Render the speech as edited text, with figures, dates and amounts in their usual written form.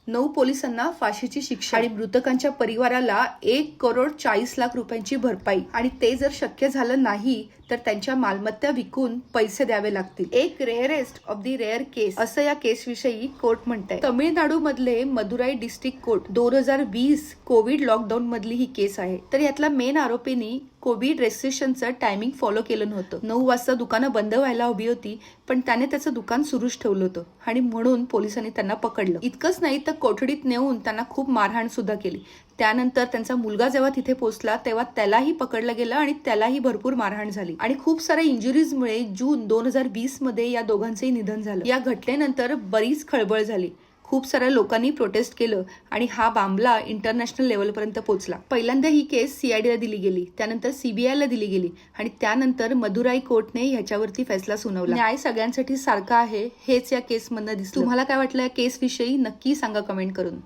9 पोलिसांना फाशीची शिक्षा आणि मृतकांच्या परिवाराला 1,40,00,00,000 रुपयांची भरपाई आणि ते जर शक्य झालं नाही तर त्यांच्या मालमत्ता विकून पैसे द्यावे लागतील. एक रेअरेस्ट ऑफ दी रेअर केस असं या केसविषयी कोर्ट म्हणतंय. तमिळनाडू मधले Madurai district court 2020 Covid lockdown मधली ही केस आहे. तर यातला मेन आरोपींनी कोविड रेस्ट्रिक्शनचं टायमिंग फॉलो केलं नव्हतं. 9 वाजता दुकानं बंद व्हायला हवी होती, पण त्याने त्याचं दुकान सुरूच ठेवलं होतं आणि म्हणून पोलिसांनी त्यांना पकडलं. इतकंच नाही तर कोठडीत नेऊन त्यांना खूप मारहाण सुद्धा केली. त्यानंतर त्यांचा मुलगा जेव्हा तिथे पोहोचला तेव्हा त्यालाही पकडलं गेलं आणि त्यालाही भरपूर मारहाण झाली आणि खूप साऱ्या इंजुरीजमुळे जून 2020 मध्ये या दोघांचंही निधन झालं. या घटनेनंतर बरीच खळबळ झाली. खूप साऱ्या लोकांनी प्रोटेस्ट केलं आणि हा मामला इंटरनॅशनल लेवलपर्यंत पोहोचला. पहिल्यांदा ही केस सीआयडीला दिली गेली, त्यानंतर सीबीआयला दिली गेली आणि त्यानंतर मदुराई कोर्टने ह्याच्यावरती फैसला सुनावला. न्याय सगळ्यांसाठी सारखा आहे हेच या केसमधनं दिसलं. तुम्हाला काय वाटलं या केस विषयी नक्की सांगा कमेंट करून.